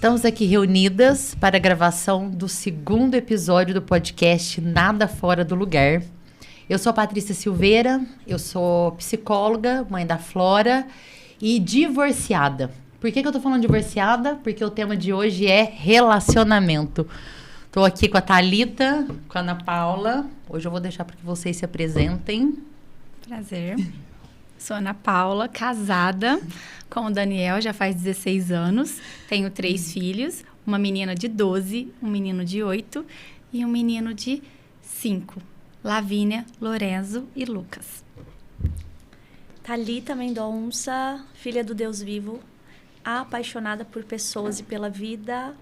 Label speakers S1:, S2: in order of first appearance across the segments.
S1: Estamos aqui reunidas para a gravação do segundo episódio do podcast Nada Fora do Lugar. Eu sou a Patrícia Silveira, eu sou psicóloga, mãe da Flora e divorciada. Por que eu tô falando divorciada? Porque o tema de hoje é relacionamento. Tô aqui com a Thalita, com a Ana Paula. Hoje eu vou deixar para que vocês se apresentem.
S2: Prazer. Sou Ana Paula, casada com o Daniel, já faz 16 anos. Tenho 3 filhos, uma menina de 12, um menino de 8 e um menino de 5. Lavínia, Lorenzo e Lucas.
S3: Thalita Mendonça, filha do Deus vivo, apaixonada por pessoas e pela vida,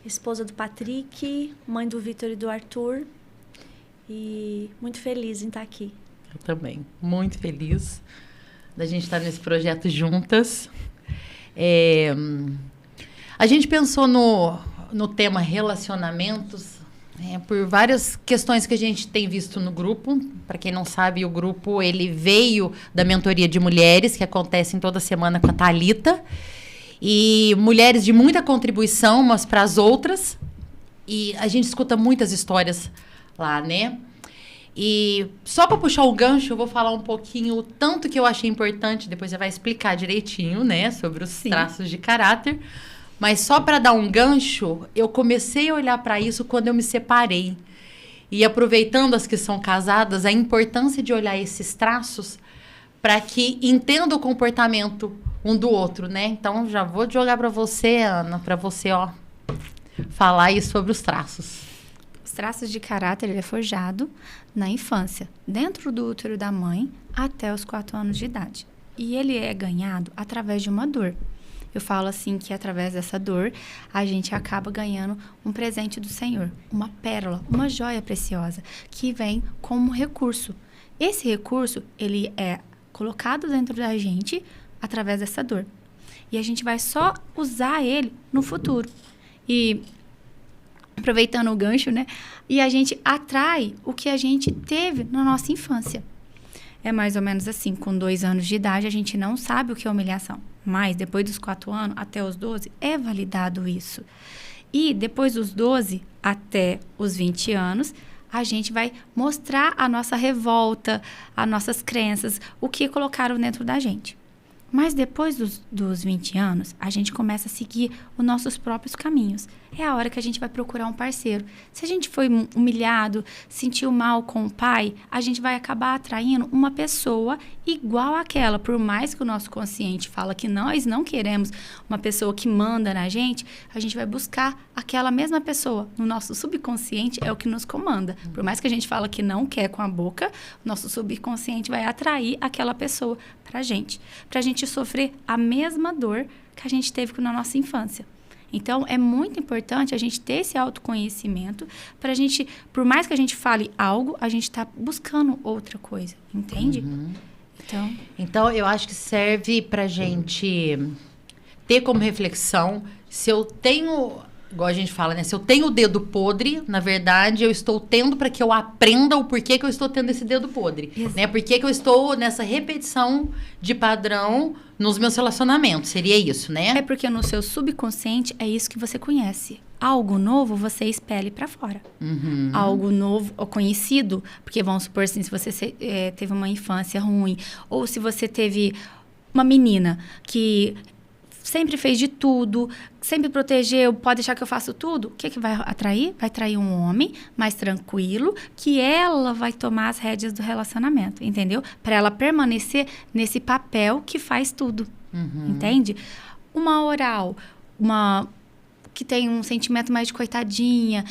S3: esposa do Patrick, mãe do Vitor e do Arthur, e muito feliz em estar aqui.
S1: Eu também, muito feliz da gente estar nesse projeto juntas. A gente pensou no tema relacionamentos por várias questões que a gente tem visto no grupo. Para quem não sabe, o grupo ele veio da mentoria de mulheres, que acontecem toda semana com a Thalita. E mulheres de muita contribuição umas para as outras. E a gente escuta muitas histórias lá, né? E só para puxar o gancho, eu vou falar um pouquinho o tanto que eu achei importante, depois você vai explicar direitinho, né, sobre os traços de caráter. Mas só para dar um gancho, eu comecei a olhar para isso quando eu me separei. E aproveitando as que são casadas, a importância de olhar esses traços para que entenda o comportamento um do outro, né? Então, já vou jogar para você, Ana, para você, falar aí sobre os traços.
S2: Os traços de caráter, ele é forjado na infância, dentro do útero da mãe, até os 4 anos de idade. E ele é ganhado através de uma dor. Eu falo assim que através dessa dor, a gente acaba ganhando um presente do Senhor, uma pérola, uma joia preciosa, que vem como recurso. Esse recurso, ele é colocado dentro da gente através dessa dor. E a gente vai só usar ele no futuro. E aproveitando o gancho, né? E a gente atrai o que a gente teve na nossa infância. É mais ou menos assim, com 2 anos de idade, a gente não sabe o que é humilhação. Mas depois dos 4 anos, até os 12, é validado isso. E depois dos 12 até os 20 anos, a gente vai mostrar a nossa revolta, as nossas crenças, o que colocaram dentro da gente. Mas depois dos 20 anos, a gente começa a seguir os nossos próprios caminhos. É a hora que a gente vai procurar um parceiro. Se a gente foi humilhado, sentiu mal com o pai, a gente vai acabar atraindo uma pessoa igual àquela. Por mais que o nosso consciente fala que nós não queremos uma pessoa que manda na gente, a gente vai buscar aquela mesma pessoa. No nosso subconsciente é o que nos comanda. Por mais que a gente fala que não quer com a boca, o nosso subconsciente vai atrair aquela pessoa pra gente sofrer a mesma dor que a gente teve na nossa infância. Então, é muito importante a gente ter esse autoconhecimento para a gente, por mais que a gente fale algo, a gente está buscando outra coisa, entende?
S1: Uhum. Então, eu acho que serve para a gente ter como reflexão, se eu tenho, igual a gente fala, né? Se eu tenho o dedo podre, na verdade, eu estou tendo para que eu aprenda o porquê que eu estou tendo esse dedo podre. Né? Por que eu estou nessa repetição de padrão nos meus relacionamentos? Seria isso, né?
S2: É porque no seu subconsciente é isso que você conhece. Algo novo você expele para fora.
S1: Uhum.
S2: Algo novo ou conhecido, porque vamos supor assim, se você teve uma infância ruim, ou se você teve uma menina que sempre fez de tudo, sempre protegeu, pode deixar que eu faço tudo. O que vai atrair? Vai atrair um homem mais tranquilo, que ela vai tomar as rédeas do relacionamento, entendeu? Para ela permanecer nesse papel que faz tudo, entende? Uma oral, uma que tem um sentimento mais de coitadinha,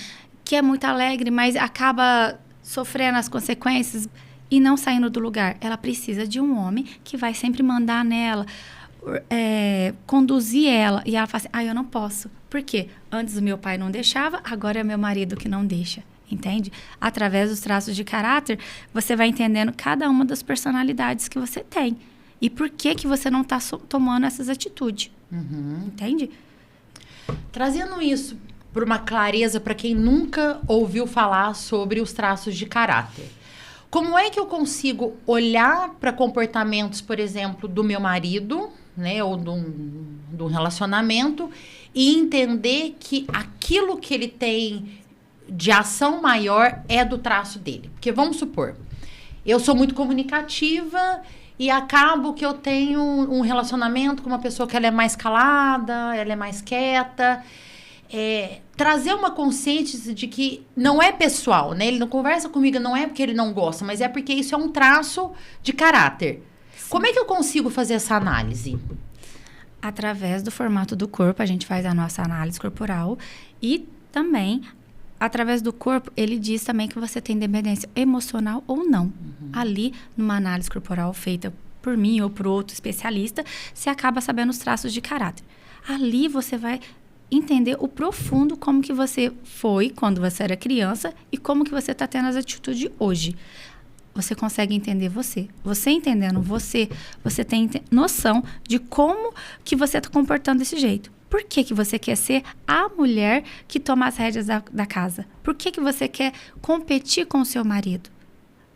S2: que é muito alegre, mas acaba sofrendo as consequências e não saindo do lugar. Ela precisa de um homem que vai sempre mandar nela, conduzir ela. E ela fala assim, eu não posso. Por quê? Antes o meu pai não deixava, agora é meu marido que não deixa. Entende? Através dos traços de caráter, você vai entendendo cada uma das personalidades que você tem. E por que você não está tomando essas atitudes. Entende?
S1: Trazendo isso por uma clareza para quem nunca ouviu falar sobre os traços de caráter. Como é que eu consigo olhar para comportamentos, por exemplo, do meu marido, né, ou de um relacionamento, e entender que aquilo que ele tem de ação maior é do traço dele. Porque vamos supor, eu sou muito comunicativa e acabo que eu tenho um relacionamento com uma pessoa que ela é mais calada, ela é mais quieta. Trazer uma consciência de que não é pessoal, né? Ele não conversa comigo, não é porque ele não gosta, mas é porque isso é um traço de caráter. Sim. Como é que eu consigo fazer essa análise?
S2: Através do formato do corpo, a gente faz a nossa análise corporal e também, através do corpo, ele diz também que você tem dependência emocional ou não. Ali, numa análise corporal feita por mim ou por outro especialista, você acaba sabendo os traços de caráter. Ali você vai entender o profundo como que você foi quando você era criança e como que você está tendo as atitudes hoje. Você consegue entender você. Você entendendo você tem noção de como que você está comportando desse jeito. Por que que você quer ser a mulher que toma as rédeas da casa? Por que que você quer competir com o seu marido?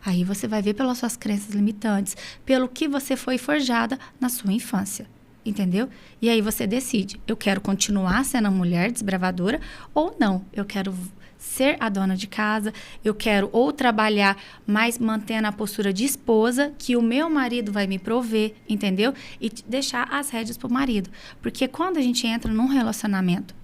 S2: Aí você vai ver pelas suas crenças limitantes, pelo que você foi forjada na sua infância. Entendeu? E aí você decide, eu quero continuar sendo a mulher desbravadora ou não. Eu quero ser a dona de casa, eu quero ou trabalhar, mas mantendo a postura de esposa, que o meu marido vai me prover, entendeu? E deixar as rédeas pro marido. Porque quando a gente entra num relacionamento,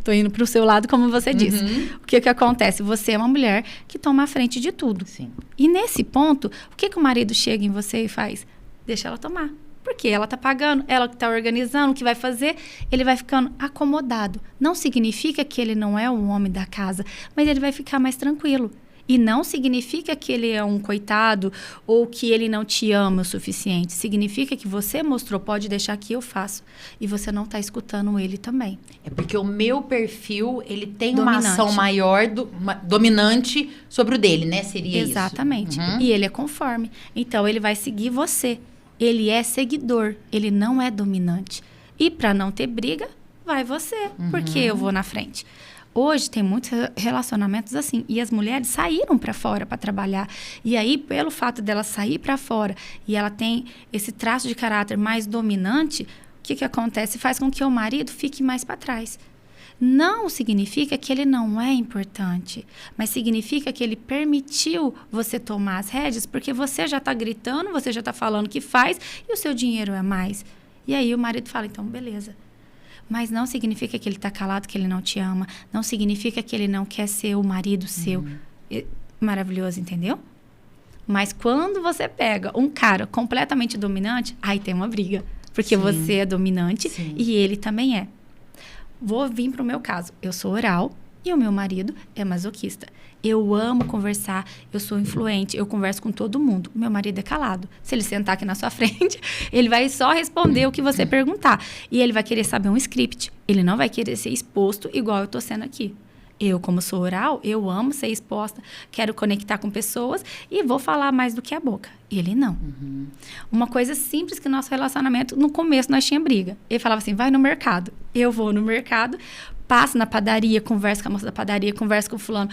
S2: tô indo pro seu lado, como você disse, o que acontece? Você é uma mulher que toma a frente de tudo.
S1: Sim.
S2: E nesse ponto, o que o marido chega em você e faz? Deixa ela tomar. Porque ela tá pagando, ela que tá organizando, o que vai fazer, ele vai ficando acomodado. Não significa que ele não é o homem da casa, mas ele vai ficar mais tranquilo. E não significa que ele é um coitado ou que ele não te ama o suficiente. Significa que você mostrou, pode deixar que eu faço. E você não tá escutando ele também.
S1: É porque o meu perfil, ele tem uma ação maior, dominante sobre o dele, né? Seria isso?
S2: Exatamente. E ele é conforme. Então, ele vai seguir você. Ele é seguidor, ele não é dominante. E para não ter briga, vai você, porque eu vou na frente. Hoje tem muitos relacionamentos assim, e as mulheres saíram para fora para trabalhar. E aí, pelo fato dela sair para fora, e ela tem esse traço de caráter mais dominante, o que acontece? Faz com que o marido fique mais para trás. Não significa que ele não é importante, mas significa que ele permitiu você tomar as rédeas, porque você já está gritando, você já está falando que faz, e o seu dinheiro é mais. E aí o marido fala, então, beleza. Mas não significa que ele está calado, que ele não te ama. Não significa que ele não quer ser o marido seu. Maravilhoso, entendeu? Mas quando você pega um cara completamente dominante, aí tem uma briga. Porque você é dominante e ele também é. Vou vir para o meu caso. Eu sou oral e o meu marido é masoquista. Eu amo conversar, eu sou influente, eu converso com todo mundo. O meu marido é calado. Se ele sentar aqui na sua frente, ele vai só responder o que você perguntar. E ele vai querer saber um script. Ele não vai querer ser exposto igual eu estou sendo aqui. Eu, como sou oral, eu amo ser exposta, quero conectar com pessoas e vou falar mais do que a boca. Ele não. Uma coisa simples que nosso relacionamento, no começo nós tínhamos briga. Ele falava assim, vai no mercado. Eu vou no mercado, passo na padaria, converso com a moça da padaria, converso com o fulano,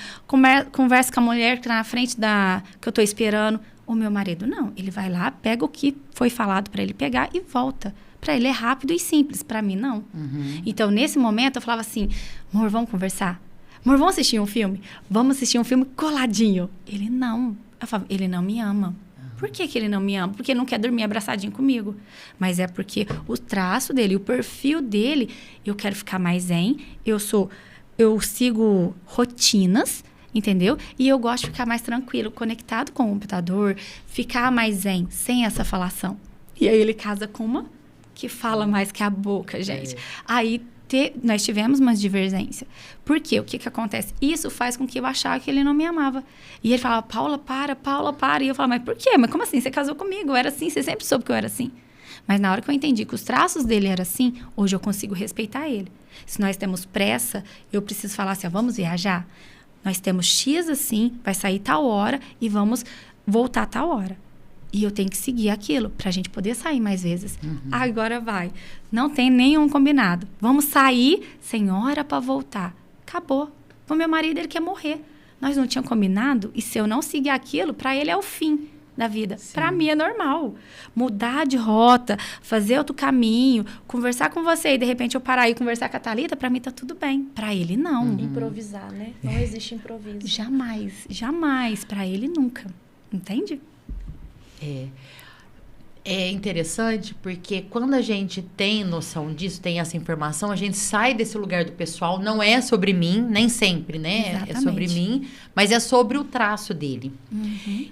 S2: converso com a mulher que está na frente que eu estou esperando. O meu marido não. Ele vai lá, pega o que foi falado para ele pegar e volta. Para ele é rápido e simples, para mim não. Então, nesse momento, eu falava assim, amor, vamos conversar? Amor, vamos assistir um filme? Vamos assistir um filme coladinho. Ele não. Eu falava, ele não me ama. Por que ele não me ama? Porque ele não quer dormir abraçadinho comigo. Mas é porque o traço dele, o perfil dele, eu quero ficar mais zen. Eu sigo rotinas, entendeu? E eu gosto de ficar mais tranquilo, conectado com o computador, ficar mais zen, sem essa falação. E aí ele casa com uma que fala mais que a boca, gente. Aí nós tivemos uma divergência. Por quê? O que acontece? Isso faz com que eu achava que ele não me amava. E ele falava, Paula, para. E eu falava, mas por quê? Mas como assim? Você casou comigo, eu era assim, você sempre soube que eu era assim. Mas na hora que eu entendi que os traços dele eram assim, hoje eu consigo respeitar ele. Se nós temos pressa, eu preciso falar assim, vamos viajar? Nós temos X assim, vai sair tal hora e vamos voltar tal hora. E eu tenho que seguir aquilo pra gente poder sair mais vezes. Agora vai. Não tem nenhum combinado. Vamos sair sem hora pra voltar. Acabou. O meu marido, ele quer morrer. Nós não tínhamos combinado. E se eu não seguir aquilo, pra ele é o fim. da vida. Para mim é normal. Mudar de rota, fazer outro caminho, conversar com você e de repente eu parar e conversar com a Thalita, para mim tá tudo bem. Para ele, não.
S3: Improvisar, né? Não existe improviso.
S2: Jamais, jamais. Para ele, nunca. Entende?
S1: É interessante porque quando a gente tem noção disso, tem essa informação, a gente sai desse lugar do pessoal, não é sobre mim, nem sempre, né?
S2: Exatamente.
S1: É sobre mim, mas é sobre o traço dele.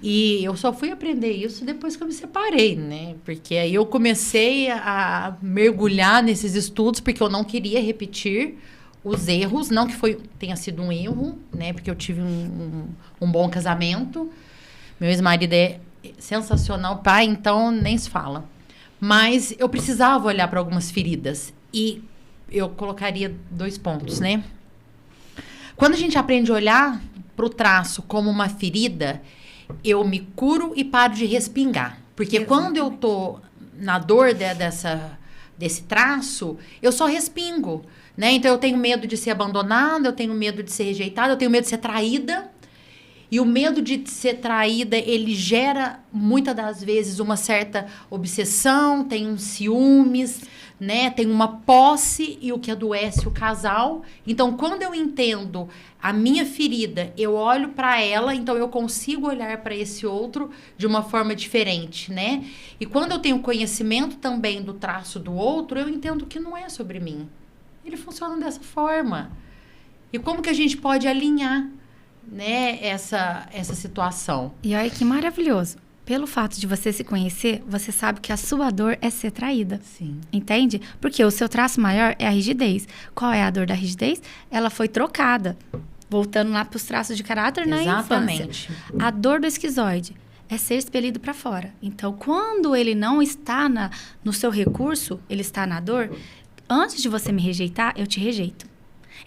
S1: E eu só fui aprender isso depois que eu me separei, né? Porque aí eu comecei a mergulhar nesses estudos, porque eu não queria repetir os erros, não que tenha sido um erro, né? Porque eu tive um bom casamento, meu ex-marido é sensacional, pai, então nem se fala. Mas eu precisava olhar para algumas feridas e eu colocaria 2 pontos, né? Quando a gente aprende a olhar para o traço como uma ferida, eu me curo e paro de respingar. Porque quando eu tô na dor desse traço, eu só respingo, né? Então eu tenho medo de ser abandonada, eu tenho medo de ser rejeitada, eu tenho medo de ser traída. E o medo de ser traída, ele gera, muitas das vezes, uma certa obsessão, tem um ciúmes, né? Tem uma posse e o que adoece o casal. Então, quando eu entendo a minha ferida, eu olho para ela, então eu consigo olhar para esse outro de uma forma diferente, né? E quando eu tenho conhecimento também do traço do outro, eu entendo que não é sobre mim. Ele funciona dessa forma. E como que a gente pode alinhar, né, essa situação?
S2: E olha que maravilhoso. Pelo fato de você se conhecer, você sabe que a sua dor é ser traída.
S1: Sim.
S2: Entende? Porque o seu traço maior é a rigidez. Qual é a dor da rigidez? Ela foi trocada. Voltando lá para os traços de caráter na
S1: Exatamente.
S2: infância. A dor do esquizoide é ser expelido para fora. Então, quando ele não está no seu recurso, ele está na dor, antes de você me rejeitar, eu te rejeito.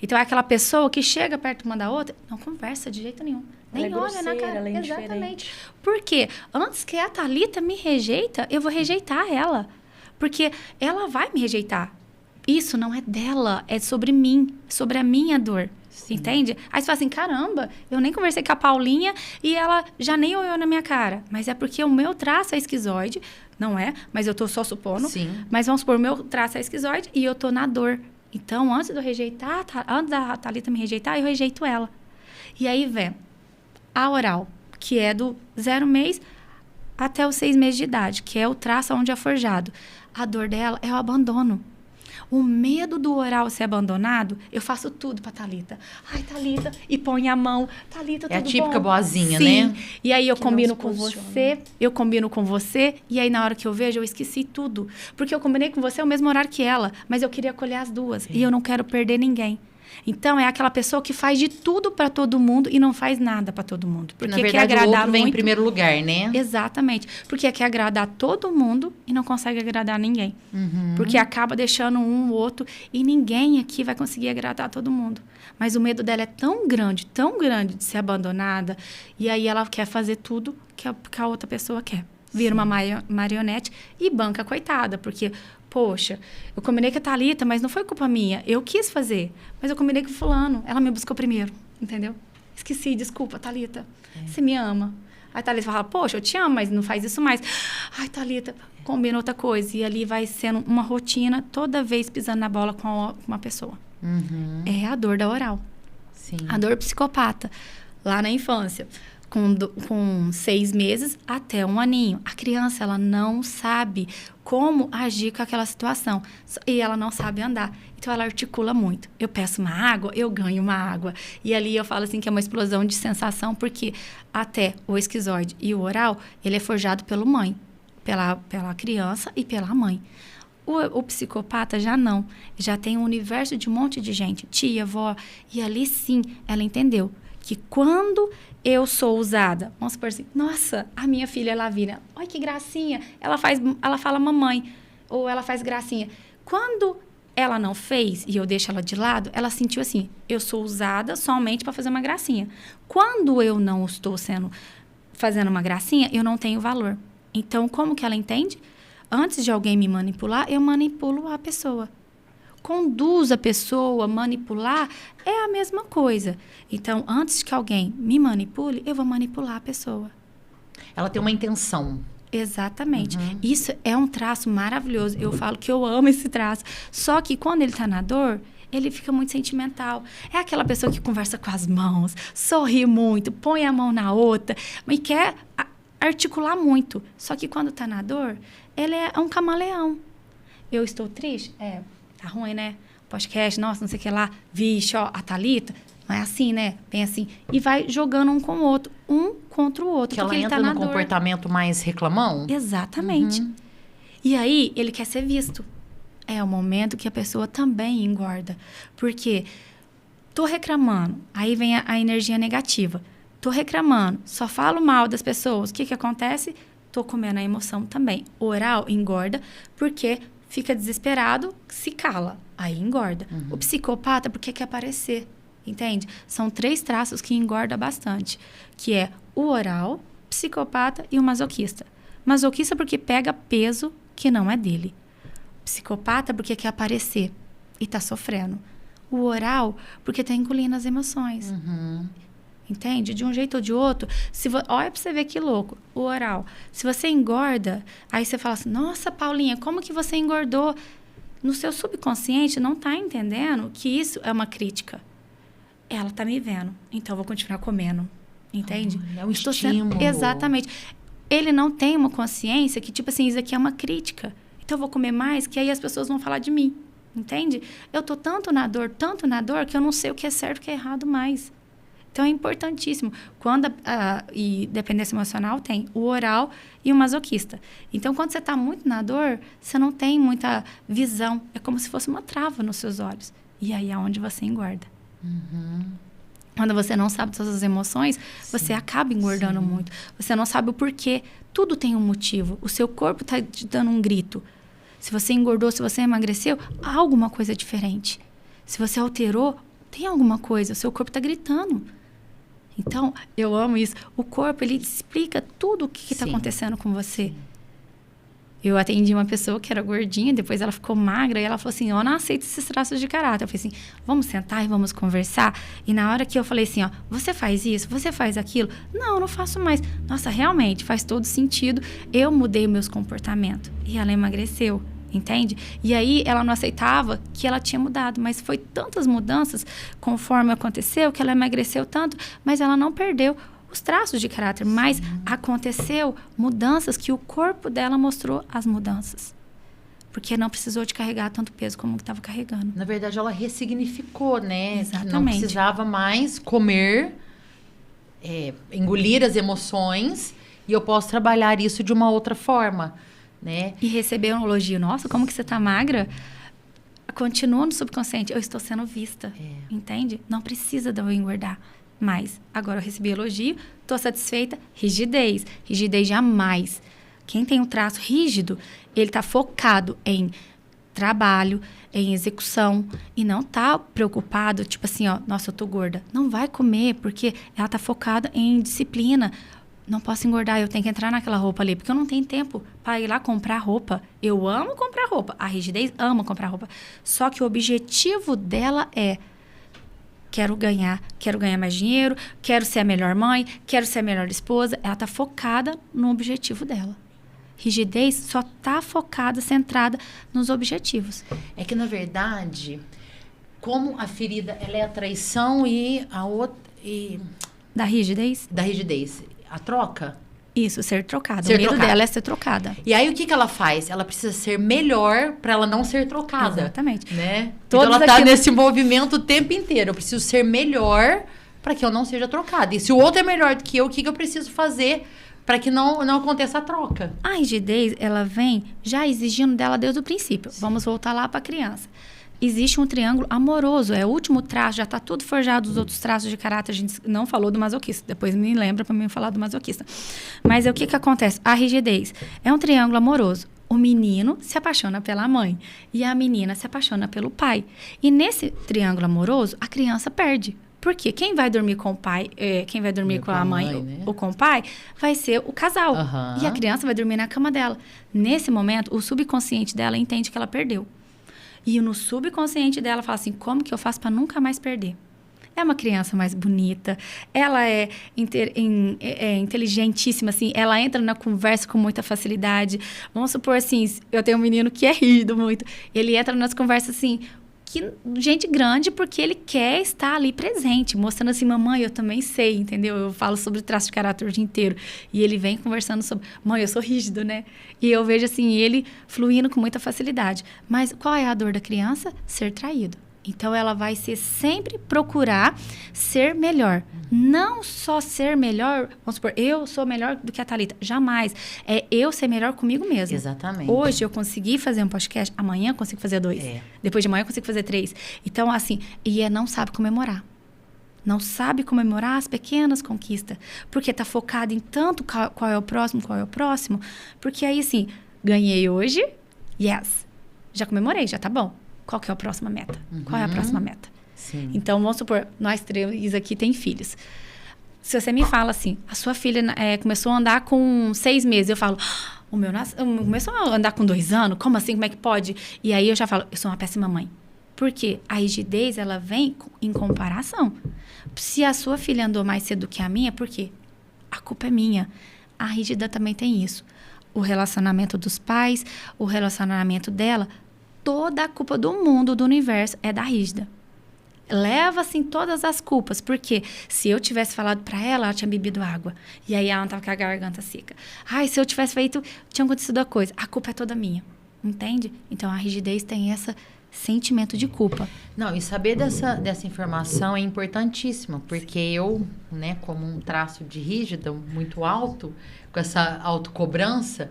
S2: Então, é aquela pessoa que chega perto uma da outra, não conversa de jeito nenhum. Nem
S3: Ela é
S2: olha na
S3: grosseira,
S2: cara.
S3: ela é
S2: Exatamente.
S3: indiferente.
S2: Por quê? Antes que a Thalita me rejeita, eu vou rejeitar ela. Porque ela vai me rejeitar. Isso não é dela, é sobre mim, sobre a minha dor.
S1: Sim.
S2: Entende? Aí você fala assim, caramba, eu nem conversei com a Paulinha e ela já nem olhou na minha cara. Mas é porque o meu traço é esquizoide, não é? Mas eu tô só supondo.
S1: Sim.
S2: Mas vamos supor, o meu traço é esquizoide e eu tô na dor. Então, antes de eu rejeitar, antes da Thalita me rejeitar, eu rejeito ela. E aí vem a oral, que é do 0 mês até os 6 meses de idade, que é o traço onde é forjado. A dor dela é o abandono. O medo do oral ser abandonado, eu faço tudo pra Thalita. Ai, Thalita, e põe a mão. Thalita, tudo bom?
S1: É a típica boazinha,
S2: Sim.
S1: né?
S2: E aí eu
S3: Que
S2: combino
S3: não se
S2: com
S3: posiciona.
S2: você, e aí na hora que eu vejo, eu esqueci tudo. Porque eu combinei com você o mesmo horário que ela, mas eu queria acolher as duas. E eu não quero perder ninguém. Então, é aquela pessoa que faz de tudo pra todo mundo e não faz nada pra todo mundo. Porque
S1: Na verdade,
S2: quer agradar
S1: o outro vem em
S2: muito.
S1: primeiro lugar, né?
S2: Exatamente. Porque quer agradar todo mundo e não consegue agradar ninguém. Porque acaba deixando um ou outro e ninguém aqui vai conseguir agradar todo mundo. Mas o medo dela é tão grande de ser abandonada. E aí ela quer fazer tudo que a outra pessoa quer. Vira uma marionete e banca, coitada. Porque, poxa, eu combinei com a Thalita, mas não foi culpa minha. Eu quis fazer, mas eu combinei com o fulano. Ela me buscou primeiro, entendeu? Esqueci, desculpa, Thalita. Você me ama. Aí a Thalita fala, poxa, eu te amo, mas não faz isso mais. Ai, Thalita, combina outra coisa. E ali vai sendo uma rotina, toda vez pisando na bola com uma pessoa. É a dor da oral.
S1: Sim.
S2: A dor psicopata, lá na infância. Com 6 meses até 1 aninho. A criança, ela não sabe como agir com aquela situação. E ela não sabe andar. Então, ela articula muito. Eu peço uma água, eu ganho uma água. E ali eu falo assim que é uma explosão de sensação, porque até o esquizoide e o oral, ele é forjado pela mãe, pela criança e pela mãe. O psicopata já não. Já tem um universo de um monte de gente. Tia, avó. E ali sim, ela entendeu que quando eu sou usada, vamos supor assim, nossa, a minha filha é Lavínia, olha que gracinha, ela fala mamãe, ou ela faz gracinha. Quando ela não fez e eu deixo ela de lado, ela sentiu assim, eu sou usada somente para fazer uma gracinha. Quando eu não estou fazendo uma gracinha, eu não tenho valor. Então, como que ela entende? Antes de alguém me manipular, eu manipulo a pessoa. Conduz a pessoa, manipular, é a mesma coisa. Então, antes que alguém me manipule, eu vou manipular a pessoa.
S1: Ela tem uma intenção.
S2: Exatamente. Isso é um traço maravilhoso. Eu falo que eu amo esse traço. Só que quando ele tá na dor, ele fica muito sentimental. É aquela pessoa que conversa com as mãos, sorri muito, põe a mão na outra e quer articular muito. Só que quando tá na dor, ele é um camaleão. Eu estou triste? Tá ruim, né? Podcast, nossa, não sei o que lá. Vixe, ó, a Thalita. Não é assim, né? Bem assim. E vai jogando um com o outro. Um contra o outro.
S1: Que ela entra no comportamento mais reclamão?
S2: Exatamente. E aí, ele quer ser visto. É o momento que a pessoa também engorda. Porque tô reclamando. Aí vem a energia negativa. Tô reclamando. Só falo mal das pessoas. O que acontece? Tô comendo a emoção também. O oral engorda porque fica desesperado, se cala. Aí engorda. O psicopata, porque quer aparecer. Entende? São 3 traços que engorda bastante. Que é o oral, psicopata e o masoquista. Masoquista porque pega peso que não é dele. Psicopata porque quer aparecer e tá sofrendo. O oral porque tá engolindo as emoções. Entende? De um jeito ou de outro. Olha pra você ver que louco. O oral. Se você engorda, aí você fala assim, nossa, Paulinha, como que você engordou? No seu subconsciente não tá entendendo que isso é uma crítica. Ela tá me vendo, então eu vou continuar comendo. Entende?
S1: É um estímulo.
S2: Exatamente. Ele não tem uma consciência que, tipo assim, isso aqui é uma crítica. Então eu vou comer mais, que aí as pessoas vão falar de mim. Entende? Eu tô tanto na dor, que eu não sei o que é certo e o que é errado mais. Então é importantíssimo. Quando e dependência emocional tem o oral e o masoquista. Então quando você tá muito na dor, você não tem muita visão. É como se fosse uma trava nos seus olhos. E aí é onde você engorda. Quando você não sabe das suas emoções, você acaba engordando muito. Você não sabe o porquê. Tudo tem um motivo. O seu corpo está te dando um grito. Se você engordou, se você emagreceu, há alguma coisa diferente. Se você alterou, tem alguma coisa. O seu corpo está gritando. Então, eu amo isso. O corpo, ele explica tudo o que está acontecendo com você. Eu atendi uma pessoa que era gordinha, depois ela ficou magra, e ela falou assim, eu não aceito esses traços de caráter. Eu falei assim, vamos sentar e vamos conversar? E na hora que eu falei assim, ó, você faz isso, você faz aquilo? Não, eu não faço mais. Nossa, realmente, faz todo sentido. Eu mudei meus comportamentos. E ela emagreceu, entende? E aí, ela não aceitava que ela tinha mudado, mas foi tantas mudanças conforme aconteceu, que ela emagreceu tanto, mas ela não perdeu os traços de caráter, mas aconteceu mudanças que o corpo dela mostrou as mudanças. Porque não precisou de carregar tanto peso como estava carregando.
S1: Na verdade, ela ressignificou, né?
S2: Exatamente.
S1: Não precisava mais comer, engolir as emoções, e eu posso trabalhar isso de uma outra forma, né?
S2: E receber um elogio, nossa, como que você tá magra? Continua no subconsciente, eu estou sendo vista, entende? Não precisa de eu engordar. Mas agora eu recebi elogio, estou satisfeita, rigidez. Rigidez jamais. Quem tem um traço rígido, ele está focado em trabalho, em execução, e não está preocupado, tipo assim, ó, nossa, eu tô gorda. Não vai comer, porque ela está focada em disciplina. Não posso engordar, eu tenho que entrar naquela roupa ali, porque eu não tenho tempo para ir lá comprar roupa. Eu amo comprar roupa. A rigidez ama comprar roupa. Só que o objetivo dela é quero ganhar mais dinheiro, quero ser a melhor mãe, quero ser a melhor esposa. Ela está focada no objetivo dela. Rigidez só está focada, centrada nos objetivos.
S1: É que, na verdade, como a ferida ela é a traição e a outra...
S2: Da rigidez?
S1: Da rigidez. A troca?
S2: Isso, ser trocada. O medo dela é ser trocada.
S1: E aí, o que ela faz? Ela precisa ser melhor para ela não ser trocada.
S2: Exatamente.
S1: Né? Então, ela está nesse movimento o tempo inteiro. Eu preciso ser melhor para que eu não seja trocada. E se o outro é melhor do que eu, o que eu preciso fazer para que não aconteça a troca?
S2: A rigidez, ela vem já exigindo dela desde o princípio. Sim. Vamos voltar lá para a criança. Existe um triângulo amoroso, é o último traço, já está tudo forjado, os outros traços de caráter, a gente não falou do masoquista, depois me lembra para mim falar do masoquista. Mas o que acontece? A rigidez é um triângulo amoroso. O menino se apaixona pela mãe e a menina se apaixona pelo pai. E nesse triângulo amoroso, a criança perde. Por quê? Quem vai dormir com o pai, quem vai dormir com a mãe, né? Ou com o pai, vai ser o casal. E a criança vai dormir na cama dela. Nesse momento, o subconsciente dela entende que ela perdeu. E no subconsciente dela fala assim, como que eu faço para nunca mais perder? é uma criança mais bonita, ela é inteligentíssima, assim, ela entra na conversa com muita facilidade. Vamos supor, assim, eu tenho um menino que é rígido muito, ele entra nas conversas, assim, gente grande, porque ele quer estar ali presente, mostrando assim, mamãe, eu também sei, entendeu? Eu falo sobre traço de caráter o dia inteiro. E ele vem conversando sobre, mãe, eu sou rígido, né? E eu vejo assim, ele fluindo com muita facilidade. Mas qual é a dor da criança? Ser traído. Então, ela vai sempre procurar ser melhor. Não só ser melhor, vamos supor, eu sou melhor do que a Thalita. Jamais. É eu ser melhor comigo mesma.
S1: Exatamente.
S2: Hoje eu consegui fazer um podcast, amanhã eu consigo fazer 2. Depois de amanhã eu consigo fazer 3. Então, assim, não sabe comemorar. Não sabe comemorar as pequenas conquistas. Porque tá focado em tanto qual é o próximo. Porque aí, assim, ganhei hoje, yes. Já comemorei, já tá bom. Qual que é a próxima meta? Qual é a próxima meta?
S1: Sim.
S2: Então, vamos supor, nós 3 aqui tem filhos. Se você me fala assim, a sua filha começou a andar com 6 meses, eu falo, o meu começou a andar com 2 anos? Como assim? Como é que pode? E aí eu já falo, eu sou uma péssima mãe. Por quê? A rigidez, ela vem em comparação. Se a sua filha andou mais cedo que a minha, por quê? A culpa é minha. A rígida também tem isso. O relacionamento dos pais, o relacionamento dela, toda a culpa do mundo, do universo, é da rígida. Leva, assim, todas as culpas. Porque se eu tivesse falado pra ela, ela tinha bebido água. E aí ela não tava com a garganta seca. Ai, se eu tivesse feito, tinha acontecido a coisa. A culpa é toda minha. Entende? Então, a rigidez tem esse sentimento de culpa.
S1: Não, e saber dessa informação é importantíssimo. Porque eu, né, como um traço de rígida muito alto, com essa autocobrança,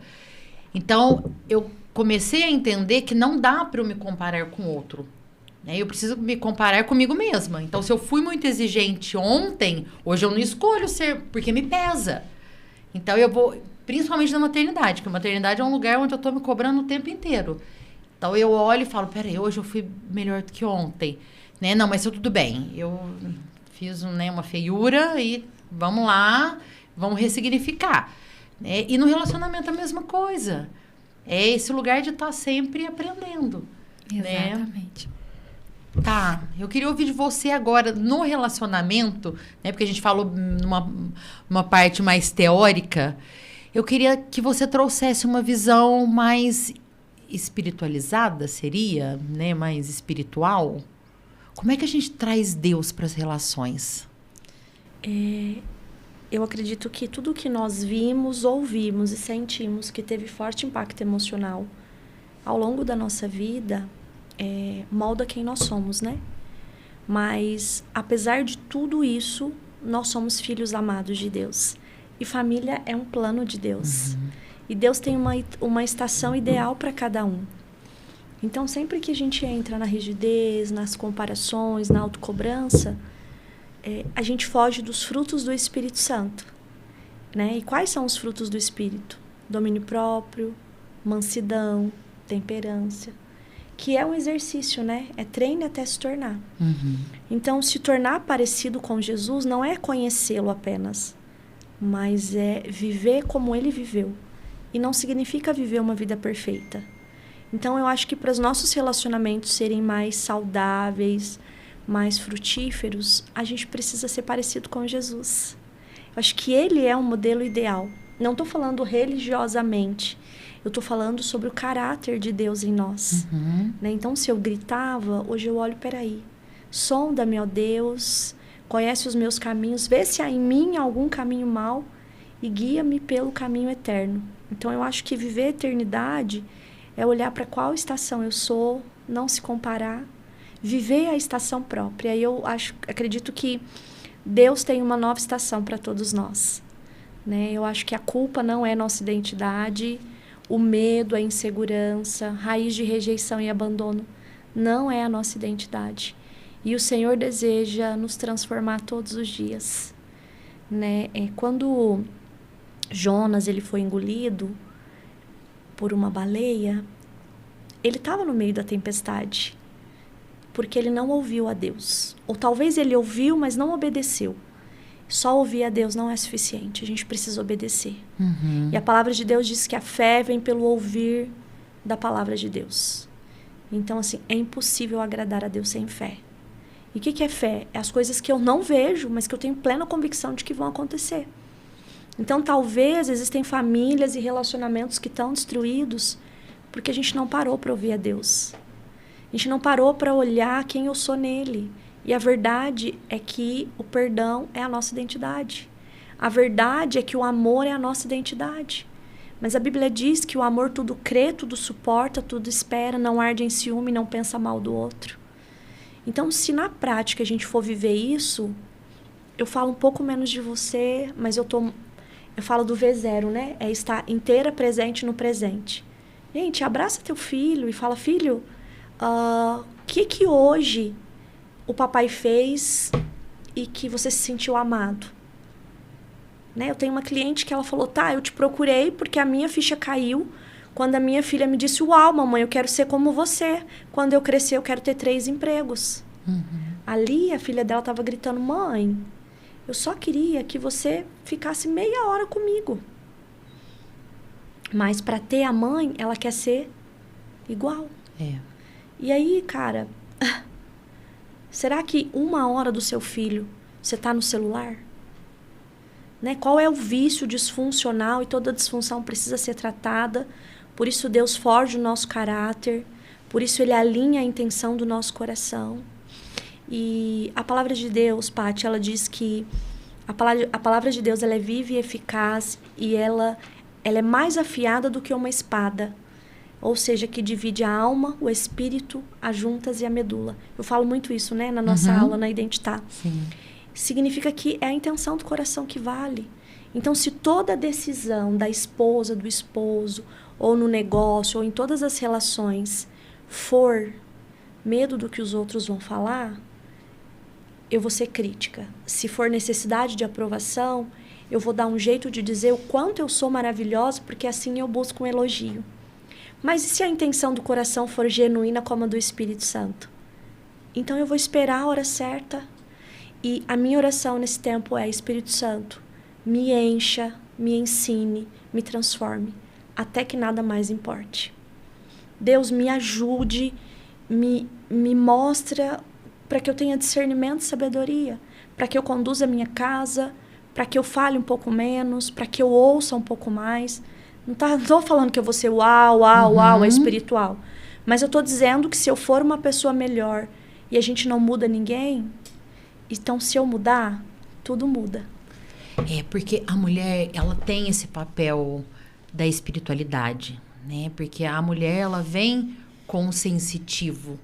S1: então, eu comecei a entender que não dá para eu me comparar com outro. Né? Eu preciso me comparar comigo mesma. Então, se eu fui muito exigente ontem, hoje eu não escolho ser, porque me pesa. Então, eu vou, principalmente na maternidade, porque a maternidade é um lugar onde eu estou me cobrando o tempo inteiro. Então, eu olho e falo, peraí, hoje eu fui melhor do que ontem. Né? Não, mas tudo bem. Eu fiz uma feiura e vamos lá, vamos ressignificar. Né? E no relacionamento a mesma coisa. É esse lugar de estar sempre aprendendo.
S2: Exatamente.
S1: Né? Tá, eu queria ouvir de você agora no relacionamento, né? Porque a gente falou numa parte mais teórica. Eu queria que você trouxesse uma visão mais espiritualizada, seria, né? Mais espiritual. Como é que a gente traz Deus para as relações?
S3: Eu acredito que tudo que nós vimos, ouvimos e sentimos que teve forte impacto emocional ao longo da nossa vida molda quem nós somos, né? Mas, apesar de tudo isso, nós somos filhos amados de Deus. E família é um plano de Deus. E Deus tem uma estação ideal para cada um. Então, sempre que a gente entra na rigidez, nas comparações, na autocobrança, a gente foge dos frutos do Espírito Santo. Né? E quais são os frutos do Espírito? Domínio próprio, mansidão, temperança. Que é um exercício, né? É treino até se tornar. Então, se tornar parecido com Jesus não é conhecê-lo apenas, mas é viver como ele viveu. E não significa viver uma vida perfeita. Então, eu acho que para os nossos relacionamentos serem mais saudáveis, mais frutíferos, a gente precisa ser parecido com Jesus. Eu acho que ele é um modelo ideal. Não estou falando religiosamente. Eu estou falando sobre o caráter de Deus em nós. Né? Então, se eu gritava, hoje eu olho, peraí. Sonda-me, ó Deus, conhece os meus caminhos, vê se há em mim algum caminho mau e guia-me pelo caminho eterno. Então, eu acho que viver a eternidade é olhar para qual estação eu sou, não se comparar, viver a estação própria. E eu acredito que Deus tem uma nova estação para todos nós. Né? Eu acho que a culpa não é nossa identidade, o medo, a insegurança, raiz de rejeição e abandono não é a nossa identidade. E o Senhor deseja nos transformar todos os dias. Né? Quando Jonas ele foi engolido por uma baleia, ele estava no meio da tempestade, porque ele não ouviu a Deus. Ou talvez ele ouviu, mas não obedeceu. Só ouvir a Deus não é suficiente, a gente precisa obedecer. E a palavra de Deus diz que a fé vem pelo ouvir da palavra de Deus. Então, assim, é impossível agradar a Deus sem fé. E o que é fé? É as coisas que eu não vejo, mas que eu tenho plena convicção de que vão acontecer. Então, talvez existem famílias e relacionamentos que estão destruídos porque a gente não parou para ouvir a Deus. A gente não parou para olhar quem eu sou nele. E a verdade é que o perdão é a nossa identidade. A verdade é que o amor é a nossa identidade. Mas a Bíblia diz que o amor tudo crê, tudo suporta, tudo espera, não arde em ciúme, não pensa mal do outro. Então, se na prática a gente for viver isso, eu falo um pouco menos de você, mas eu falo do V0, né? É estar inteira presente no presente. Gente, abraça teu filho e fala, filho, o que hoje o papai fez e que você se sentiu amado? Né? Eu tenho uma cliente que ela falou, tá, eu te procurei porque a minha ficha caiu quando a minha filha me disse, uau, mamãe, eu quero ser como você. Quando eu crescer, eu quero ter 3 empregos. Ali, a filha dela estava gritando, mãe, eu só queria que você ficasse meia hora comigo. Mas para ter a mãe, ela quer ser igual. E aí, cara, será que 1 hora do seu filho você está no celular? Né? Qual é o vício disfuncional? E toda disfunção precisa ser tratada. Por isso Deus forja o nosso caráter. Por isso Ele alinha a intenção do nosso coração. E a palavra de Deus, Paty, ela diz que a palavra de Deus ela é viva e eficaz. E ela é mais afiada do que uma espada. Ou seja, que divide a alma, o espírito, as juntas e a medula. Eu falo muito isso, né? Na nossa aula, na Identitar.
S1: Sim.
S3: Significa que é a intenção do coração que vale. Então, se toda decisão da esposa, do esposo, ou no negócio, ou em todas as relações, for medo do que os outros vão falar, eu vou ser crítica. Se for necessidade de aprovação, eu vou dar um jeito de dizer o quanto eu sou maravilhosa, porque assim eu busco um elogio. Mas e se a intenção do coração for genuína como a do Espírito Santo? Então eu vou esperar a hora certa. E a minha oração nesse tempo é, Espírito Santo, me encha, me ensine, me transforme, até que nada mais importe. Deus, me ajude, me mostra para que eu tenha discernimento e sabedoria, para que eu conduza a minha casa, para que eu fale um pouco menos, para que eu ouça um pouco mais. Não estou falando que eu vou ser uau, é espiritual. Mas eu estou dizendo que se eu for uma pessoa melhor e a gente não muda ninguém, então se eu mudar, tudo muda.
S1: Porque a mulher, ela tem esse papel da espiritualidade, né? Porque a mulher, ela vem com o sensitivo,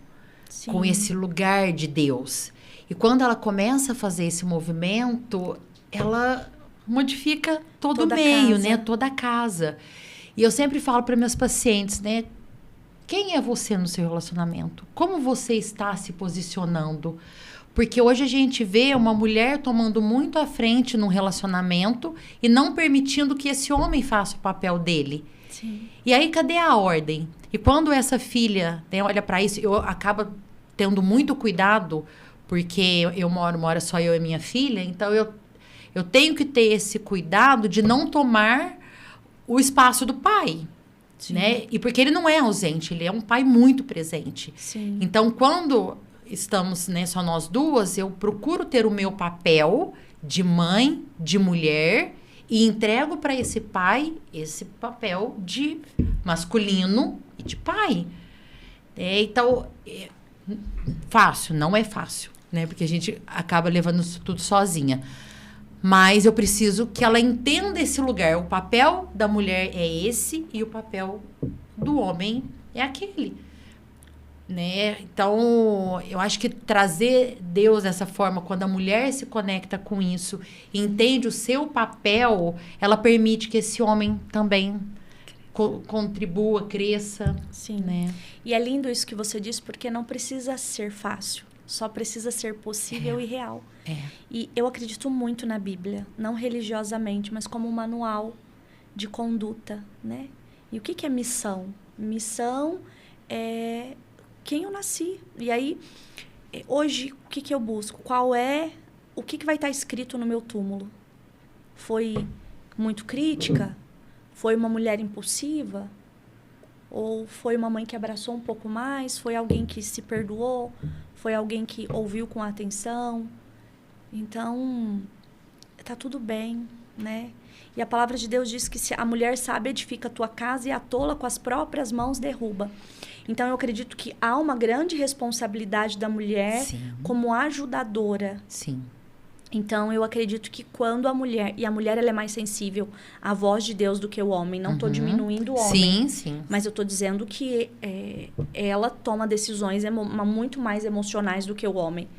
S3: Sim.
S1: com esse lugar de Deus. E quando ela começa a fazer esse movimento, ela modifica todo o meio, né? Toda a casa. E eu sempre falo para meus pacientes, né? Quem é você no seu relacionamento? Como você está se posicionando? Porque hoje a gente vê uma mulher tomando muito à frente num relacionamento e não permitindo que esse homem faça o papel dele.
S3: Sim.
S1: E aí, cadê a ordem? E quando essa filha, né, olha para isso, eu acabo tendo muito cuidado, porque eu moro só eu e minha filha, então eu tenho que ter esse cuidado de não tomar o espaço do pai. Né? E porque ele não é ausente, ele é um pai muito presente.
S3: Sim.
S1: Então, quando estamos, né, só nós duas, eu procuro ter o meu papel de mãe, de mulher, e entrego para esse pai esse papel de masculino e de pai. Então, fácil, não é fácil, né? Porque a gente acaba levando isso tudo sozinha. Mas eu preciso que ela entenda esse lugar. O papel da mulher é esse e o papel do homem é aquele. Né? Então, eu acho que trazer Deus dessa forma, quando a mulher se conecta com isso, entende o seu papel, ela permite que esse homem também contribua, cresça.
S3: Sim.
S1: Né?
S3: E é lindo isso que você disse, porque não precisa ser fácil. Só precisa ser possível e real. E eu acredito muito na Bíblia, não religiosamente, mas como um manual de conduta, né? E o que é missão? Missão é quem eu nasci. E aí, hoje, o que eu busco? O que vai estar escrito no meu túmulo? Foi muito crítica? Foi uma mulher impulsiva? Ou foi uma mãe que abraçou um pouco mais? Foi alguém que se perdoou? Foi alguém que ouviu com atenção? Então, tá tudo bem, né? E a palavra de Deus diz que se a mulher sábia edifica a tua casa e a tola com as próprias mãos derruba. Então, eu acredito que há uma grande responsabilidade da mulher
S1: Sim.
S3: como ajudadora.
S1: Sim.
S3: Então, eu acredito que quando a mulher... E a mulher, ela é mais sensível à voz de Deus do que o homem. Não estou diminuindo o homem.
S1: Sim, sim.
S3: Mas eu estou dizendo que ela toma decisões muito mais emocionais do que o homem.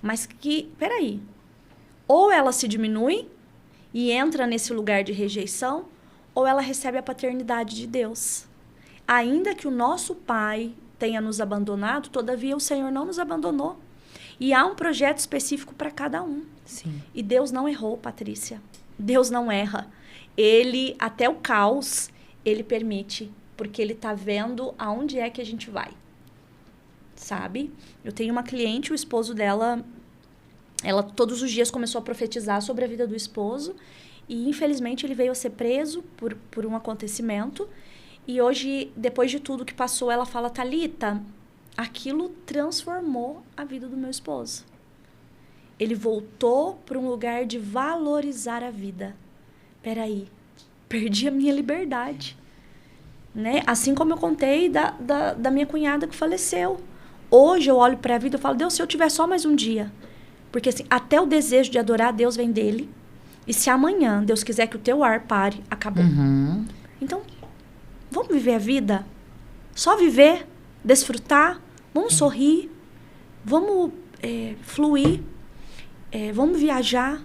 S3: Mas que, peraí, ou ela se diminui e entra nesse lugar de rejeição, ou ela recebe a paternidade de Deus. Ainda que o nosso pai tenha nos abandonado, todavia o Senhor não nos abandonou. E há um projeto específico para cada um.
S1: Sim.
S3: E Deus não errou, Patrícia. Deus não erra. Ele, até o caos, ele permite, porque ele está vendo aonde é que a gente vai. Sabe? Eu tenho uma cliente, o esposo dela, ela todos os dias começou a profetizar sobre a vida do esposo e, infelizmente, ele veio a ser preso por um acontecimento. E hoje, depois de tudo que passou, ela fala, Thalita, aquilo transformou a vida do meu esposo. Ele voltou para um lugar de valorizar a vida. Peraí, perdi a minha liberdade. Né? Assim como eu contei da minha cunhada que faleceu. Hoje eu olho para a vida e falo, Deus, se eu tiver só mais um dia. Porque assim, até o desejo de adorar a Deus vem dele. E se amanhã Deus quiser que o teu ar pare, acabou. Então, vamos viver a vida? Só viver, desfrutar, vamos sorrir, vamos fluir, vamos viajar.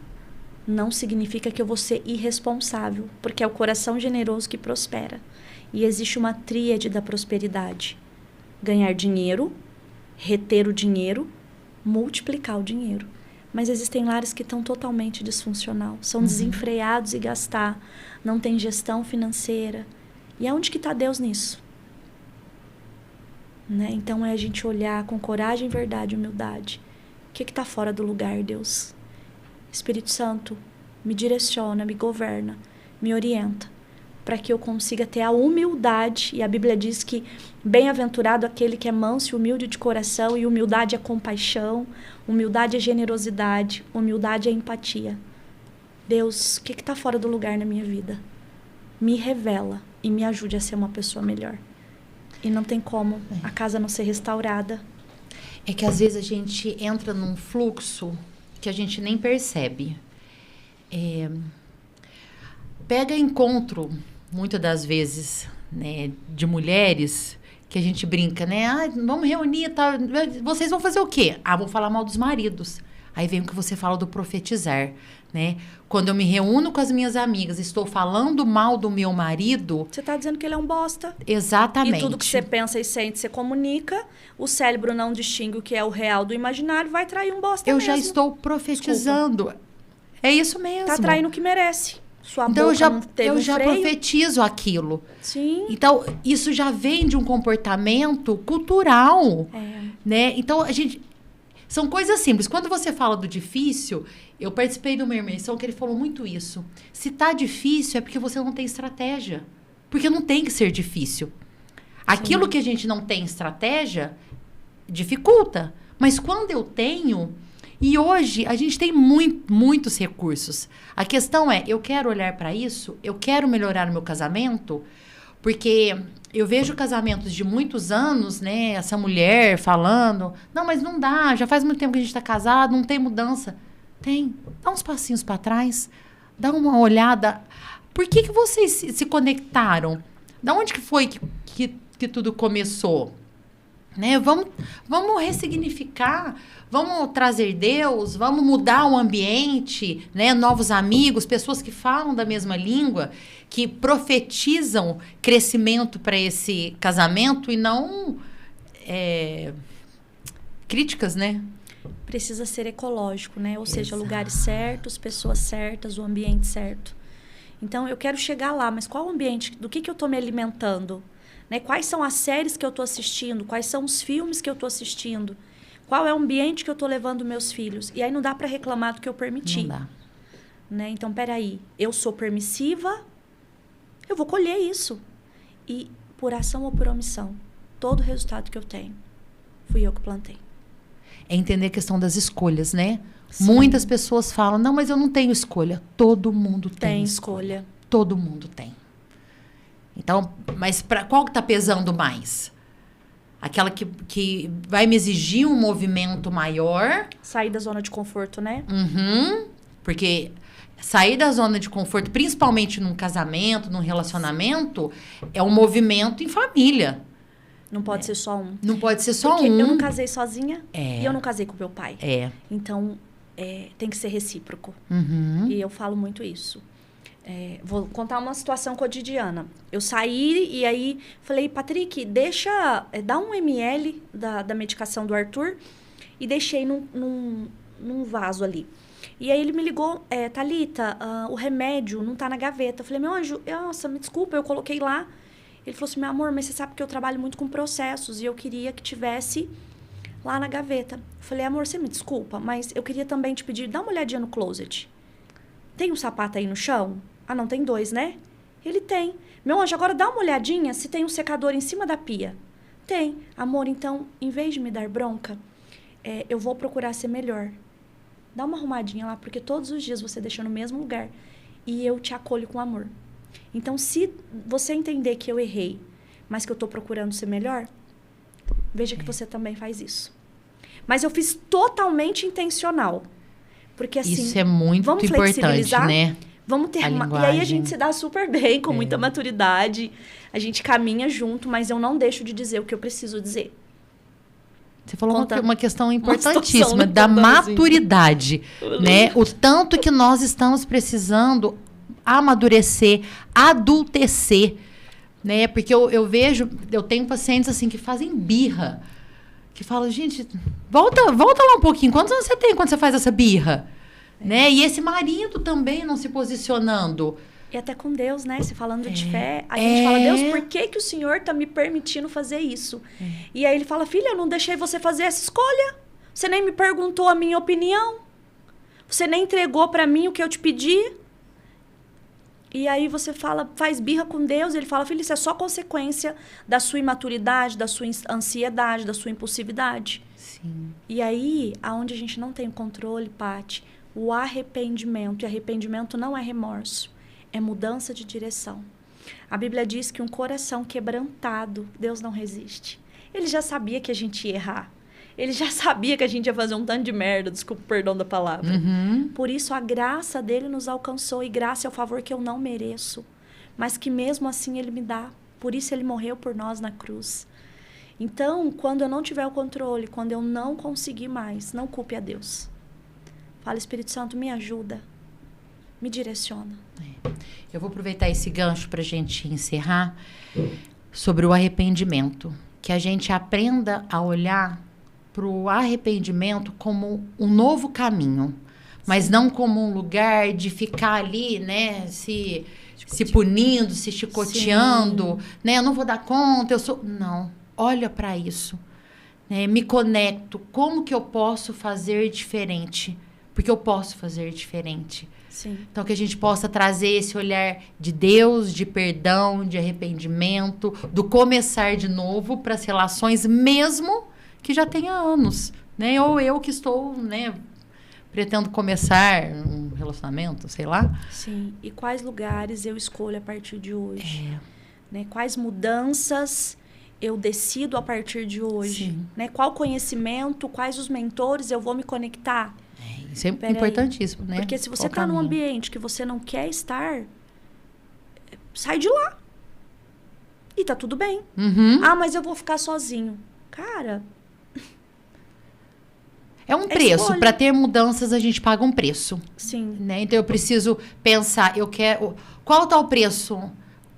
S3: Não significa que eu vou ser irresponsável, porque é o coração generoso que prospera. E existe uma tríade da prosperidade. Ganhar dinheiro, reter o dinheiro, multiplicar o dinheiro. Mas existem lares que estão totalmente disfuncional, são desenfreados e gastar, não tem gestão financeira. E aonde que está Deus nisso? Né? Então é a gente olhar com coragem, verdade e humildade. O que está fora do lugar, Deus? Espírito Santo, me direciona, me governa, me orienta, para que eu consiga ter a humildade. E a Bíblia diz que bem-aventurado aquele que é manso e humilde de coração, e humildade é compaixão, humildade é generosidade, humildade é empatia. Deus, o que está fora do lugar na minha vida? Me revela e me ajude a ser uma pessoa melhor. E não tem como a casa não ser restaurada.
S1: É que às vezes a gente entra num fluxo que a gente nem percebe. Pega encontro, muitas das vezes, né, de mulheres que a gente brinca, né? Ah, vamos reunir, tá? Vocês vão fazer o quê? Ah, vou falar mal dos maridos. Aí vem o que você fala do profetizar, né? Quando eu me reúno com as minhas amigas, estou falando mal do meu marido...
S3: Você está dizendo que ele é um bosta.
S1: Exatamente.
S3: E tudo que você pensa e sente, você comunica. O cérebro não distingue o que é o real do imaginário, vai trair um bosta mesmo.
S1: Eu já estou profetizando. Desculpa. É isso mesmo.
S3: Tá traindo o que merece. Sua
S1: então,
S3: boca não teve
S1: eu já
S3: freio.
S1: profetizo aquilo.
S3: Sim.
S1: Então, isso já vem de um comportamento cultural. Né? Então, a gente... São coisas simples. Quando você fala do difícil, eu participei de uma imersão que ele falou muito isso. Se tá difícil, é porque você não tem estratégia. Porque não tem que ser difícil. Aquilo Sim. que a gente não tem estratégia, dificulta. Mas quando eu tenho... E hoje, a gente tem muitos recursos. A questão é, eu quero olhar para isso? Eu quero melhorar o meu casamento? Porque... Eu vejo casamentos de muitos anos, né? Essa mulher falando... Não, mas não dá. Já faz muito tempo que a gente está casado. Não tem mudança. Tem. Dá uns passinhos para trás. Dá uma olhada. Por que vocês se conectaram? Da onde que foi que tudo começou? Né? Vamos ressignificar. Vamos trazer Deus. Vamos mudar o ambiente. Né? Novos amigos. Pessoas que falam da mesma língua. Que profetizam crescimento para esse casamento e não críticas, né?
S3: Precisa ser ecológico, né? Ou seja, lugares certos, pessoas certas, o ambiente certo. Então, eu quero chegar lá, mas qual o ambiente? Do que eu estou me alimentando? Né? Quais são as séries que eu estou assistindo? Quais são os filmes que eu estou assistindo? Qual é o ambiente que eu estou levando meus filhos? E aí não dá para reclamar do que eu permiti.
S1: Não dá.
S3: Né? Então, peraí, eu sou permissiva... Eu vou colher isso. E por ação ou por omissão, todo o resultado que eu tenho, fui eu que plantei.
S1: É entender a questão das escolhas, né?
S3: Sim.
S1: Muitas pessoas falam, não, mas eu não tenho escolha. Todo mundo tem
S3: escolha.
S1: Todo mundo tem. Então, mas para qual que está pesando mais? Aquela que vai me exigir um movimento maior.
S3: Sair da zona de conforto, né?
S1: Uhum, porque sair da zona de conforto, principalmente num casamento, num relacionamento, é um movimento em família.
S3: Não pode ser só um.
S1: Não pode ser só
S3: Porque
S1: um.
S3: eu não casei sozinha e eu não casei com meu pai. Então, tem que ser recíproco.
S1: Uhum.
S3: E eu falo muito isso. Vou contar uma situação cotidiana. Eu saí e aí falei, Patrick, dá 1 ml da medicação do Arthur e deixei num vaso ali. E aí ele me ligou, Thalita, o remédio não tá na gaveta. Eu falei, meu anjo, nossa, me desculpa, eu coloquei lá. Ele falou assim, meu amor, mas você sabe que eu trabalho muito com processos e eu queria que tivesse lá na gaveta. Eu falei, amor, você me desculpa, mas eu queria também te pedir, dá uma olhadinha no closet. Tem um sapato aí no chão? Ah, não, tem 2, né? Ele tem. Meu anjo, agora dá uma olhadinha se tem um secador em cima da pia. Tem. Amor, então, em vez de me dar bronca, eu vou procurar ser melhor. Dá uma arrumadinha lá, porque todos os dias você deixa no mesmo lugar. E eu te acolho com amor. Então, se você entender que eu errei, mas que eu tô procurando ser melhor, veja que você também faz isso. Mas eu fiz totalmente intencional. Porque assim,
S1: isso é muito importante, né?
S3: Vamos ter E aí a gente se dá super bem, com muita maturidade. A gente caminha junto, mas eu não deixo de dizer o que eu preciso dizer.
S1: Você falou uma questão importantíssima da maturidade, né? O tanto que nós estamos precisando amadurecer, adultecer, né? Porque eu vejo, eu tenho pacientes assim que fazem birra, que falam, gente, volta lá um pouquinho, quantos anos você tem quando você faz essa birra? Né? E esse marido também não se posicionando.
S3: E até com Deus, né? Se falando de fé, a gente fala, Deus, por que o Senhor tá me permitindo fazer isso? E aí ele fala, filha, eu não deixei você fazer essa escolha. Você nem me perguntou a minha opinião. Você nem entregou para mim o que eu te pedi. E aí você faz birra com Deus, e ele fala, filha, isso é só consequência da sua imaturidade, da sua ansiedade, da sua impulsividade.
S1: Sim.
S3: E aí, aonde a gente não tem controle, Paty, o arrependimento. E arrependimento não é remorso, é mudança de direção. A Bíblia diz que um coração quebrantado, Deus não resiste. Ele já sabia que a gente ia errar. Ele já sabia que a gente ia fazer um tanto de merda, desculpa o perdão da palavra.
S1: Uhum.
S3: Por isso, a graça dele nos alcançou. E graça é o favor que eu não mereço, mas que mesmo assim ele me dá. Por isso ele morreu por nós na cruz. Então, quando eu não tiver o controle, quando eu não conseguir mais, não culpe a Deus. Fala, Espírito Santo, me ajuda, me direciona.
S1: Eu vou aproveitar esse gancho para a gente encerrar sobre o arrependimento. Que a gente aprenda a olhar para o arrependimento como um novo caminho, mas não como um lugar de ficar ali, né, se punindo, se chicoteando, né, eu não vou dar conta, Não, olha para isso, né, me conecto, como que eu posso fazer diferente? Porque eu posso fazer diferente.
S3: Sim.
S1: Então, que a gente possa trazer esse olhar de Deus, de perdão, de arrependimento, do começar de novo para as relações, mesmo que já tenha anos, né? Ou eu que estou, né, pretendo começar um relacionamento, sei lá.
S3: Sim. E quais lugares eu escolho a partir de hoje? Né? Quais mudanças eu decido a partir de hoje? Né? Qual conhecimento, quais os mentores eu vou me conectar?
S1: Isso é importantíssimo, né?
S3: Porque se você está num ambiente que você não quer estar, sai de lá. E tá tudo bem.
S1: Uhum.
S3: Ah, mas eu vou ficar sozinho. Cara...
S1: É um preço. Para ter mudanças, a gente paga um preço.
S3: Sim.
S1: Né? Então, eu preciso pensar, qual tá o preço?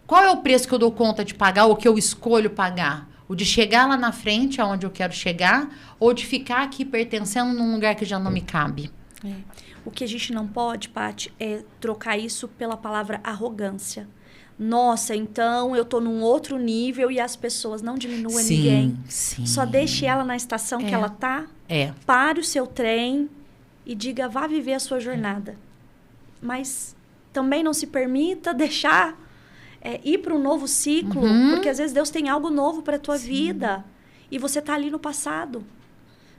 S1: Qual é o preço que eu dou conta de pagar ou que eu escolho pagar? O de chegar lá na frente, aonde eu quero chegar, ou de ficar aqui pertencendo num lugar que já não me cabe?
S3: O que a gente não pode, Paty, é trocar isso pela palavra arrogância. Nossa, então eu tô num outro nível e as pessoas não diminuem ninguém.
S1: Sim.
S3: Só deixe ela na estação que ela tá. Pare o seu trem e diga, vá viver a sua jornada. Mas também não se permita deixar ir para um novo ciclo, porque às vezes Deus tem algo novo para a tua vida e você tá ali no passado,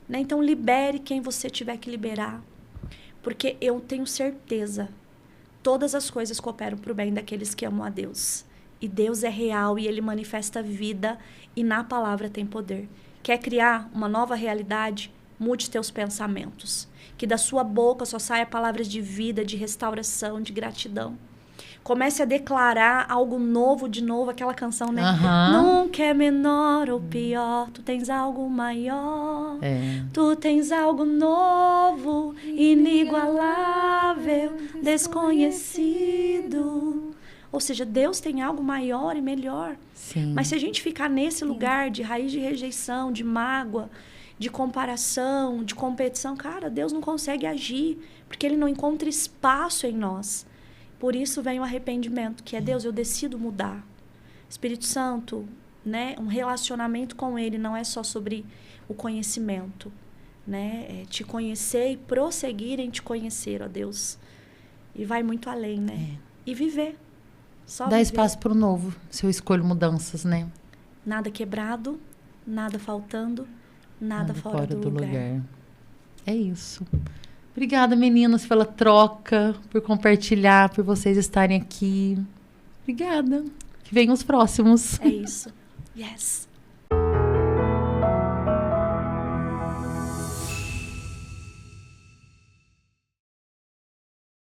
S3: né? Então libere quem você tiver que liberar, porque eu tenho certeza, todas as coisas cooperam para o bem daqueles que amam a Deus. E Deus é real e Ele manifesta vida e na palavra tem poder. Quer criar uma nova realidade? Mude teus pensamentos. Que da sua boca só saia palavras de vida, de restauração, de gratidão. Comece a declarar algo novo de novo, aquela canção, né? Nunca é menor ou pior, tu tens algo maior. Tu tens algo novo, inigualável, desconhecido. Ou seja, Deus tem algo maior e melhor.
S1: Sim.
S3: Mas se a gente ficar nesse lugar de raiz de rejeição, de mágoa, de comparação, de competição, cara, Deus não consegue agir, porque Ele não encontra espaço em nós. Por isso vem o arrependimento, que é Deus, eu decido mudar. Espírito Santo, né? Um relacionamento com Ele não é só sobre o conhecimento, né? É te conhecer e prosseguir em te conhecer, ó Deus. E vai muito além, né? E viver. Só
S1: Dá
S3: viver.
S1: espaço para o novo, se eu escolho mudanças, né?
S3: Nada quebrado, nada faltando, nada fora do lugar.
S1: É isso. Obrigada, meninas, pela troca, por compartilhar, por vocês estarem aqui. Obrigada. Que venham os próximos.
S3: É isso. Yes.